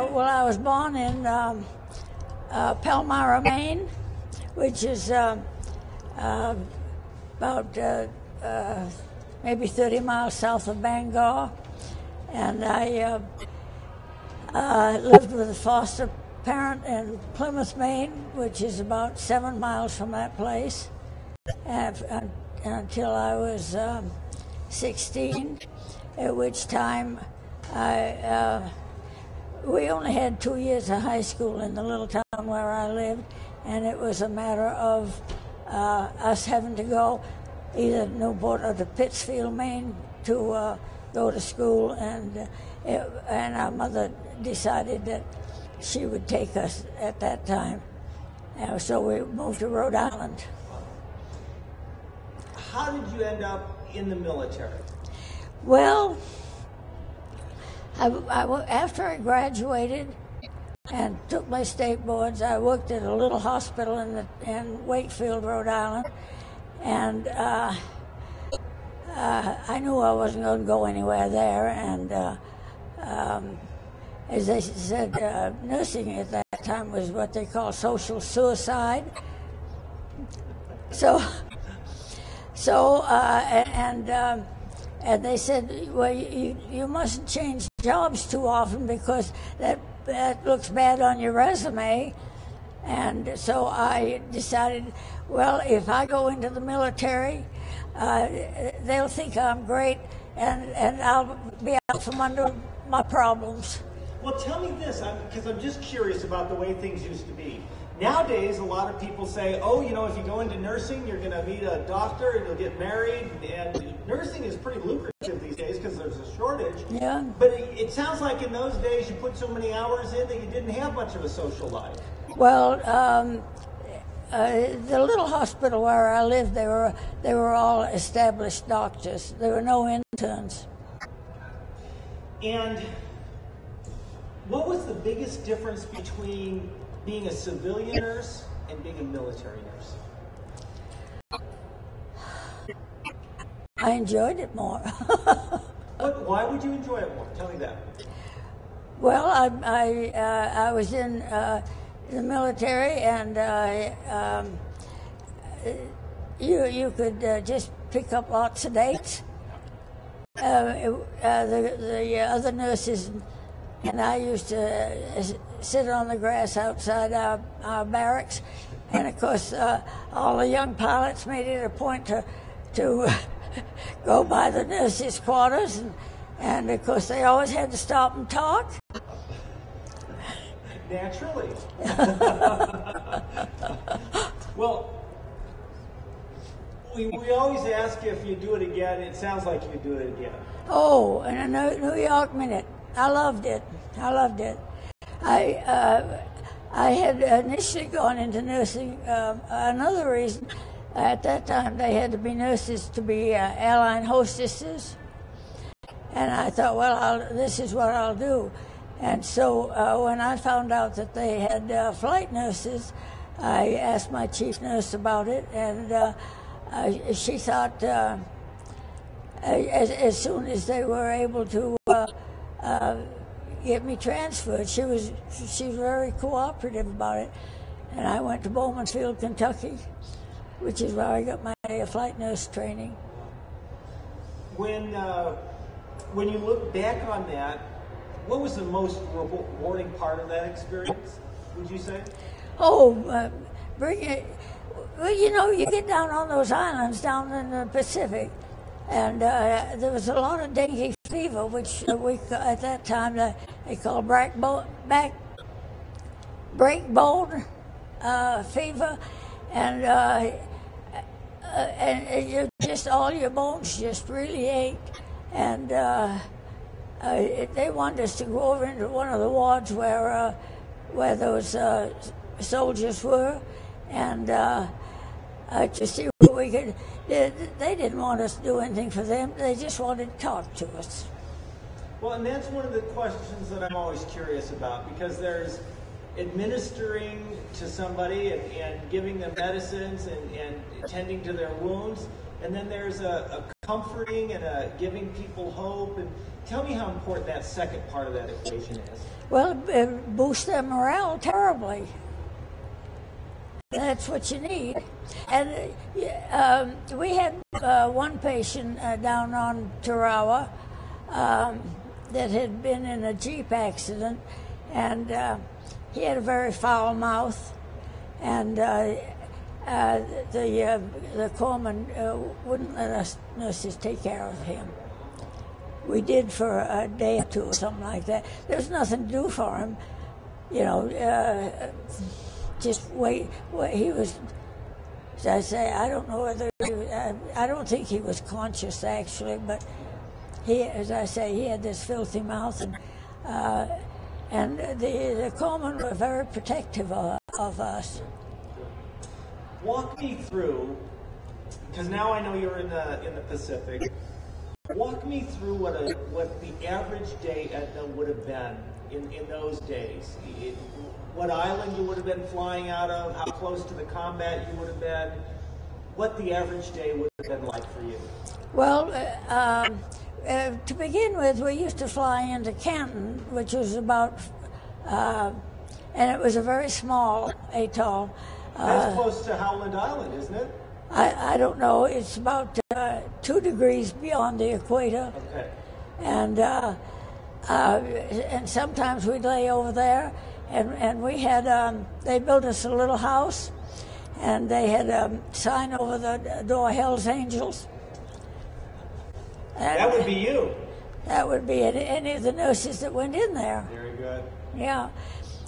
Well, I was born in Palmyra, Maine, which is about maybe 30 miles south of Bangor. And I lived with a foster parent in Plymouth, Maine, which is about 7 miles from that place, until I was 16, at which time we only had 2 years of high school in the little town where I lived, and it was a matter of us having to go either to Newport or to Pittsfield, Maine, to go to school, and our mother decided that she would take us at that time. So we moved to Rhode Island. How did you end up in the military? Well, after I graduated and took my state boards, I worked at a little hospital in Wakefield, Rhode Island, and I knew I wasn't going to go anywhere there, and as they said, nursing at that time was what they call social suicide. And they said, well, you mustn't change jobs too often because that looks bad on your resume. And so I decided, well, if I go into the military, they'll think I'm great, and I'll be out from under my problems. Well, tell me this, because I'm just curious about the way things used to be. Nowadays, a lot of people say, oh, you know, if you go into nursing, you're going to meet a doctor and you'll get married. And nursing is pretty lucrative these days because there's a shortage. Yeah. But it sounds like in those days you put so many hours in that you didn't have much of a social life. Well, the little hospital where I lived, they were all established doctors. There were no interns. And what was the biggest difference between being a civilian nurse and being a military nurse? I enjoyed it more. Why would you enjoy it more? Tell me that. Well, I was in the military, and you could just pick up lots of dates. The other nurses and I used to sit on the grass outside our barracks, and of course all the young pilots made it a point to go by the nurses' quarters, and of course they always had to stop and talk. Naturally. Well, we always ask if you do it again. It sounds like you do it again. Oh, and a New York Minute. I loved it. I had initially gone into nursing. Another reason, at that time they had to be nurses to be airline hostesses, and I thought, well, this is what I'll do. And so when I found out that they had flight nurses, I asked my chief nurse about it, and she thought as soon as they were able to get me transferred, she was very cooperative about it. And I went to Bowmansfield, Kentucky, which is where I got my flight nurse training. When you look back on that, what was the most rewarding part of that experience, would you say? Oh, bring it. Well, you know, you get down on those islands down in the Pacific, and there was a lot of dengue fever, which at that time they called breakbone fever, and you just all your bones just really ached, and they wanted us to go over into one of the wards where those soldiers were, and to see what we could. They didn't want us to do anything for them. They just wanted to talk to us. Well, and that's one of the questions that I'm always curious about, because there's administering to somebody and giving them medicines and tending to their wounds, and then there's a comforting and a giving people hope. And tell me how important that second part of that equation is. Well, it boosts their morale terribly. That's what you need. And we had one patient down on Tarawa that had been in a Jeep accident, and he had a very foul mouth, and the corpsman wouldn't let us nurses take care of him. We did for a day or two or something like that. There was nothing to do for him, you know. Just wait. He was, as I say, I don't know whether I don't think he was conscious actually, but he, as I say, he had this filthy mouth, and the corpsmen were very protective of us. Walk me through, because now I know you're in the Pacific. Walk me through what the average day Edna would have been in those days. What island you would have been flying out of, how close to the combat you would have been, what the average day would have been like for you. Well, to begin with, we used to fly into Canton, which was about, and it was a very small atoll. That's close to Howland Island, isn't it? I don't know. It's about 2 degrees beyond the equator. Okay. And sometimes we'd lay over there, and we had, they built us a little house, and they had a sign over the door, Hell's Angels. And that would be you. That would be any of the nurses that went in there. Very good. Yeah.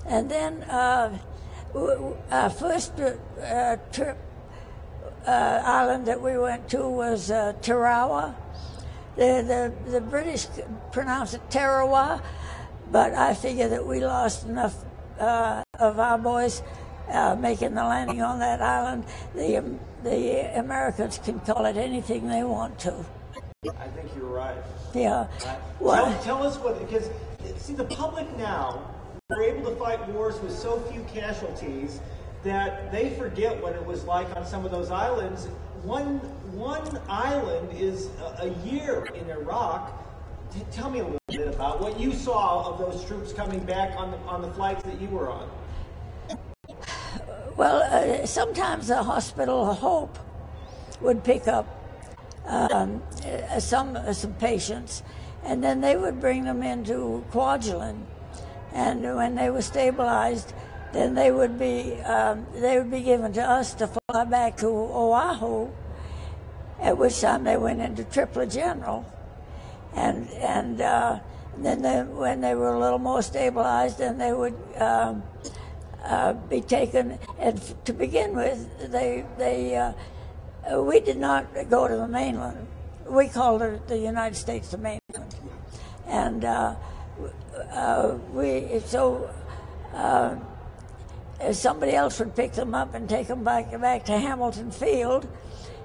And then our first trip, island that we went to was Tarawa. The British pronounce it Tarawa, but I figure that we lost enough of our boys making the landing on that island. The Americans can call it anything they want to. I think you're right. Yeah. Well, tell us what, because see, the public now, we're able to fight wars with so few casualties that they forget what it was like on some of those islands. One island is a year in Iraq. Tell me a little bit about what you saw of those troops coming back on the flights that you were on. Well, sometimes the Hospital of Hope would pick up some patients, and then they would bring them into Kwajalein, and when they were stabilized, then they would be given to us to fly back to Oahu, at which time they went into Tripler General, and then when they were a little more stabilized, then they would be taken. And to begin with, we did not go to the mainland. We called it the United States the mainland, and somebody else would pick them up and take them back to Hamilton Field,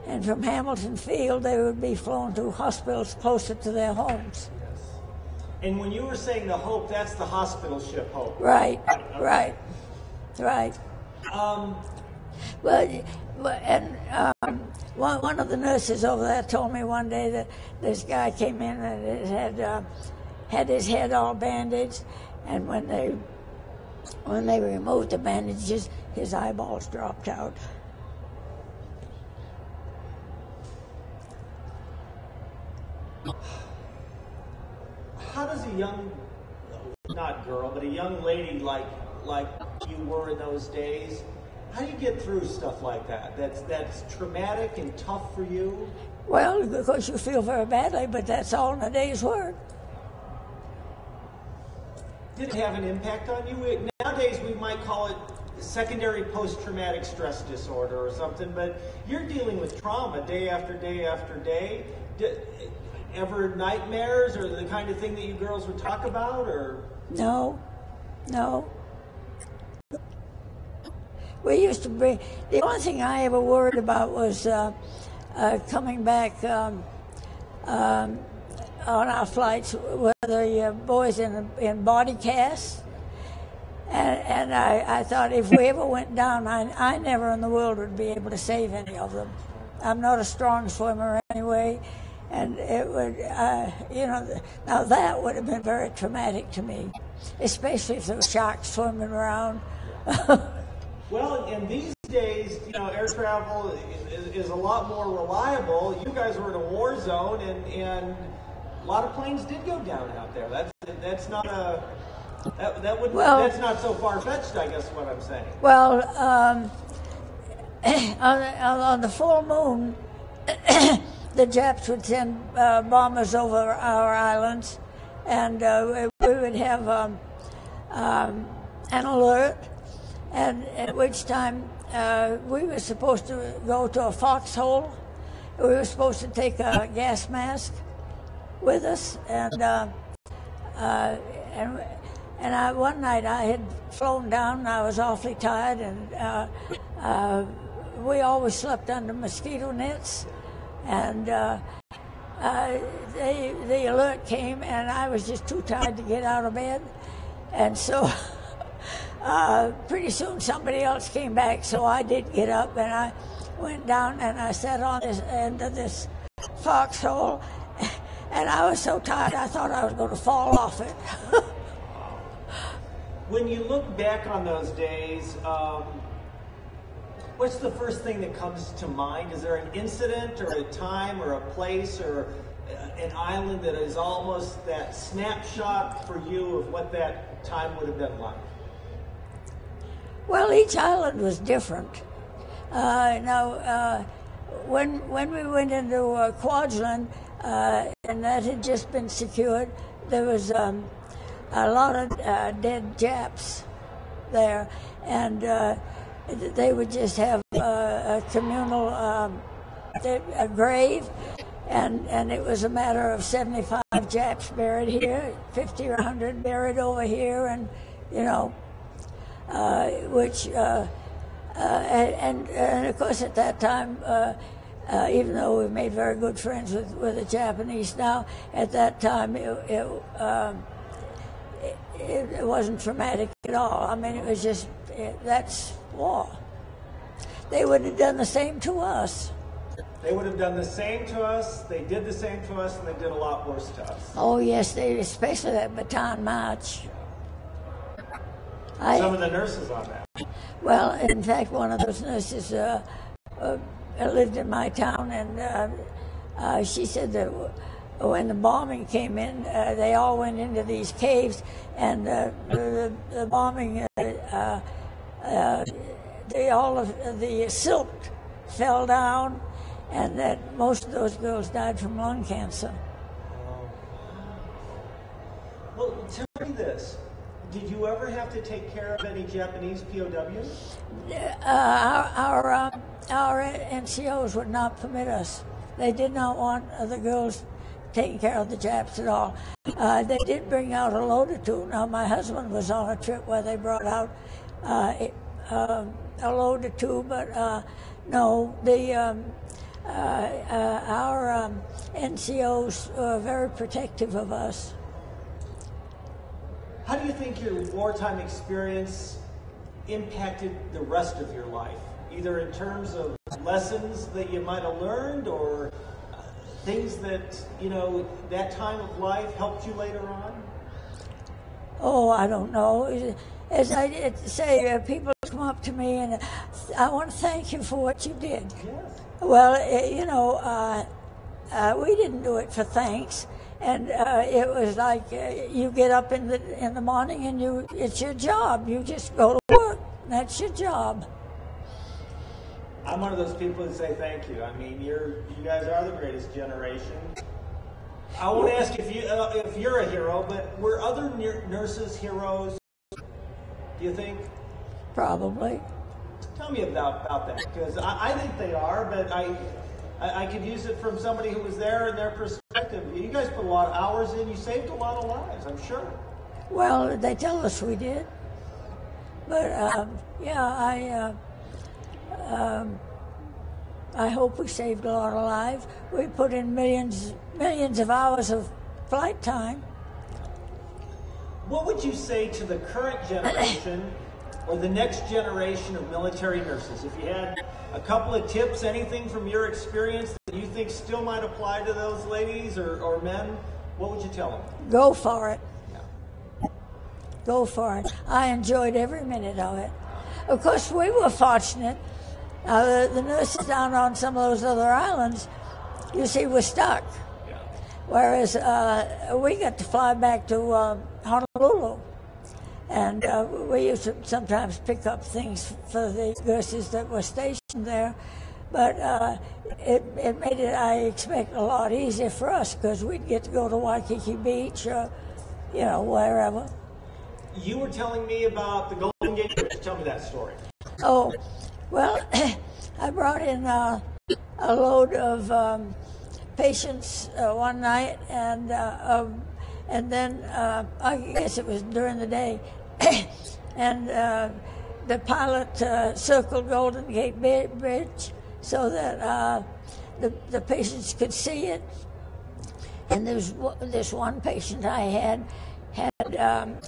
and from Hamilton Field they would be flown to hospitals closer to their homes. Yes. And when you were saying the Hope, that's the hospital ship Hope. Right, okay. right. One of the nurses over there told me one day that this guy came in and it had his head all bandaged, and when they removed the bandages, his eyeballs dropped out. How does a young, not girl, but a young lady like you were in those days, how do you get through stuff like that? That's traumatic and tough for you? Well, because you feel very badly, but that's all in a day's work. Did it have an impact on you? Nowadays we might call it secondary post-traumatic stress disorder or something, but you're dealing with trauma day after day after day. Ever nightmares or the kind of thing that you girls would talk about? Or No. We used to bring, the only thing I ever worried about was coming back on our flights with the boys in body casts. And I thought if we ever went down, I never in the world would be able to save any of them. I'm not a strong swimmer anyway, and it would, now that would have been very traumatic to me, especially if there were sharks swimming around. Well, in these days, air travel is a lot more reliable. You guys were in a war zone, and a lot of planes did go down out there. That's not that's not so far-fetched, I guess, what I'm saying. Well, on the full moon, the Japs would send bombers over our islands, and we would have an alert, and at which time we were supposed to go to a foxhole. We were supposed to take a gas mask with us, and one night I had flown down, and I was awfully tired, and we always slept under mosquito nets, and the alert came, and I was just too tired to get out of bed, and so pretty soon somebody else came back, so I did get up, and I went down, and I sat on this end of this foxhole, and I was so tired I thought I was going to fall off it. When you look back on those days, what's the first thing that comes to mind? Is there an incident or a time or a place or an island that is almost that snapshot for you of what that time would have been like? Well, each island was different. When we went into Kwajalein, and that had just been secured, there was a lot of dead Japs there, and they would just have a communal a grave, and it was a matter of 75 Japs buried here, 50 or 100 buried over here, and and of course at that time, even though we made very good friends with the Japanese now, at that time it wasn't traumatic at all. I mean, it was just, that's war. They would have done the same to us. They would have done the same to us, they did the same to us, and they did a lot worse to us. Oh yes, especially that Bataan March. Some of the nurses on that. Well, in fact, one of those nurses lived in my town, and she said that when the bombing came in, they all went into these caves, and the bombing, all of the silt fell down, and that most of those girls died from lung cancer. Well, tell me this. Did you ever have to take care of any Japanese POWs? Our NCOs would not permit us. They did not want the girls taking care of the Japs at all. They did bring out a load or two. Now, my husband was on a trip where they brought out a load or two, but no, our NCOs were very protective of us. How do you think your wartime experience impacted the rest of your life, either in terms of lessons that you might have learned or things that, that time of life helped you later on? Oh, I don't know. As I say, people come up to me and I want to thank you for what you did. Yes. Well, we didn't do it for thanks. And it was like you get up in the morning and it's your job. You just go to work. That's your job. I'm one of those people that say thank you. I mean, you guys are the greatest generation. I won't ask if you're a hero, but were other nurses heroes? Do you think? Probably. Tell me about that, because I think they are, but I could use it from somebody who was there and their perspective. You guys put a lot of hours in. You saved a lot of lives, I'm sure. Well, they tell us we did. But, I hope we saved a lot of lives. We put in millions of hours of flight time. What would you say to the current generation or the next generation of military nurses? If you had a couple of tips, anything from your experience that you think still might apply to those ladies or men, what would you tell them? Go for it. Yeah. Go for it. I enjoyed every minute of it. Of course, we were fortunate. The nurses down on some of those other islands, you see, were stuck. Yeah. Whereas we got to fly back to Honolulu. And we used to sometimes pick up things for the nurses that were stationed there. But it made it, I expect, a lot easier for us because we'd get to go to Waikiki Beach or, wherever. You were telling me about the Golden Gate Bridge. Tell me that story. Oh, well, I brought in a load of patients one night, and then I guess it was during the day, and the pilot circled Golden Gate Bridge so that the patients could see it. And there's this one patient I had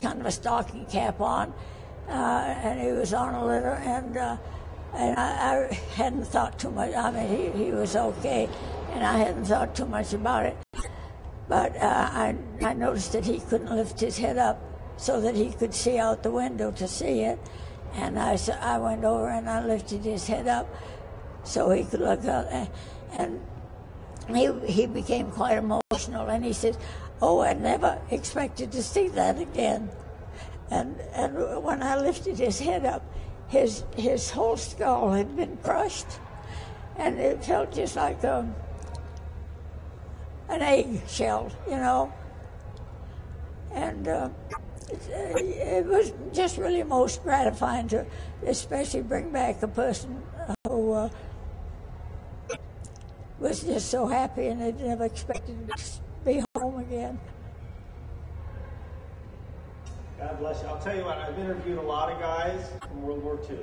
kind of a stocking cap on, and he was on a litter, and I hadn't thought too much. I mean, he was okay, and I hadn't thought too much about it. But I noticed that he couldn't lift his head up so that he could see out the window to see it. And I went over and I lifted his head up so he could look out. And he became quite emotional. And he said, "Oh, I never expected to see that again." And when I lifted his head up, his whole skull had been crushed. And it felt just like an egg shell, And it was just really most gratifying to especially bring back a person who was just so happy and had never expected to be home again. God bless you. I'll tell you what, I've interviewed a lot of guys from World War II.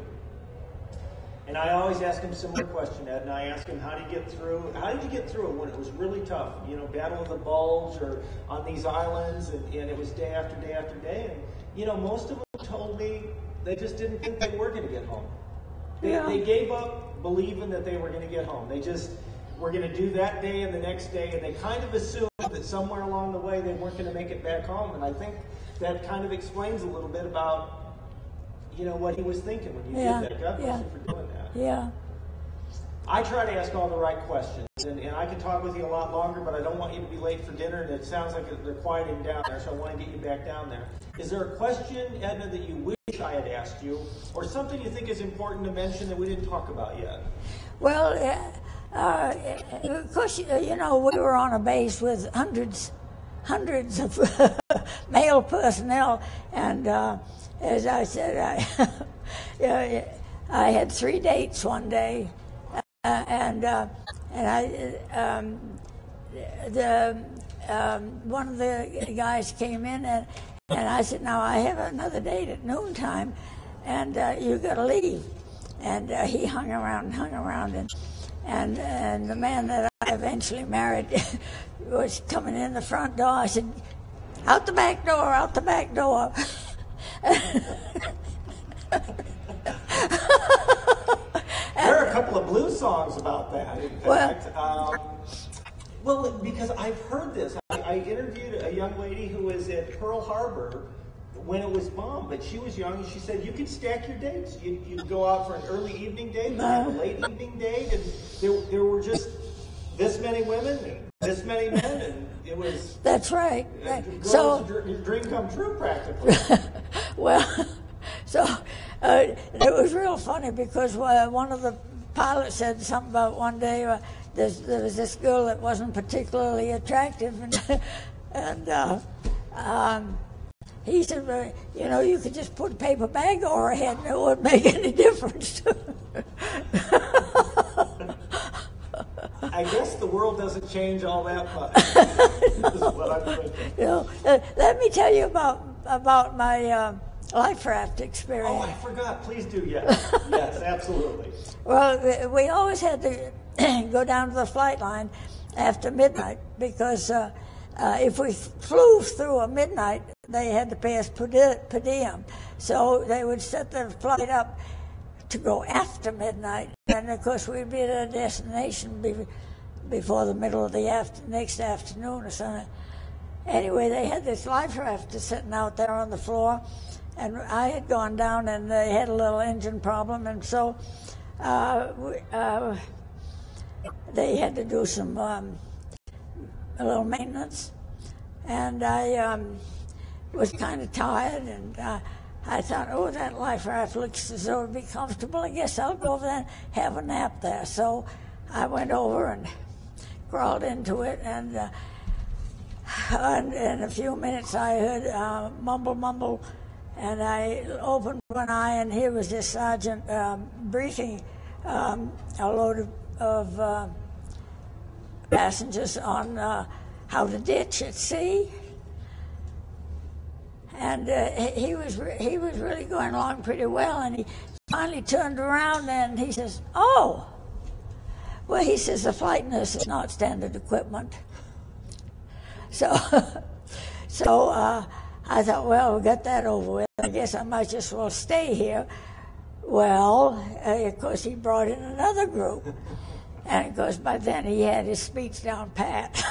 And I always ask them a similar question, Ed, and I ask them, how did you get through it when it was really tough? Battle of the Bulge or on these islands, and it was day after day after day. And, most of them told me they just didn't think they were going to get home. They gave up believing that they were going to get home. They just were going to do that day and the next day, and they kind of assumed that somewhere along the way they weren't going to make it back home. And I think that kind of explains a little bit about what he was thinking when you did that. God bless you for doing that. Yeah. I try to ask all the right questions, and I can talk with you a lot longer, but I don't want you to be late for dinner, and it sounds like they're quieting down there, so I want to get you back down there. Is there a question, Edna, that you wish I had asked you, or something you think is important to mention that we didn't talk about yet? Well, of course, we were on a base with hundreds of male personnel, and as I said, I had 3 dates one day, and one of the guys came in, and I said, "Now I have another date at noontime, and you got to leave." And he hung around, and the man that I eventually married was coming in the front door. I said, "Out the back door, out the back door." There are a couple of blues songs about that, in fact. Well, because I've heard this. I interviewed a young lady who was at Pearl Harbor when it was bombed, but she was young, and she said you could stack your dates. You'd go out for an early evening date, then have a late evening date, and there were just this many women and this many men, and it was... That's right. So dream come true, practically. Well, so it was real funny because one of the pilots said something about one day there was this girl that wasn't particularly attractive, and he said, you could just put a paper bag over her head and it wouldn't make any difference. I guess the world doesn't change all that much. Is what I'm thinking. Let me tell you about my life raft experience. Oh, I forgot. Please do, yes. Yes, absolutely. Well, we always had to go down to the flight line after midnight because if we flew through a midnight, they had to pay us per diem. So they would set the flight up to go after midnight. And, of course, we'd be at our destination before the middle of the next afternoon or something. Anyway, they had this life raft sitting out there on the floor, and I had gone down, and they had a little engine problem, and so they had to do some a little maintenance. And I was kind of tired, and I thought, oh, that life raft looks as though it would be comfortable. I guess I'll go over there and have a nap there. So I went over and crawled into it, and in a few minutes I heard mumble, mumble, and I opened one eye, and here was this sergeant briefing a load of passengers on how to ditch at sea. And he was really going along pretty well, and he finally turned around and he says, "Oh, well," he says, "the flight nurse is not standard equipment." So I thought, well, we got that over with. I guess I might just well stay here. Well, of course, he brought in another group, and of course, by then he had his speech down pat.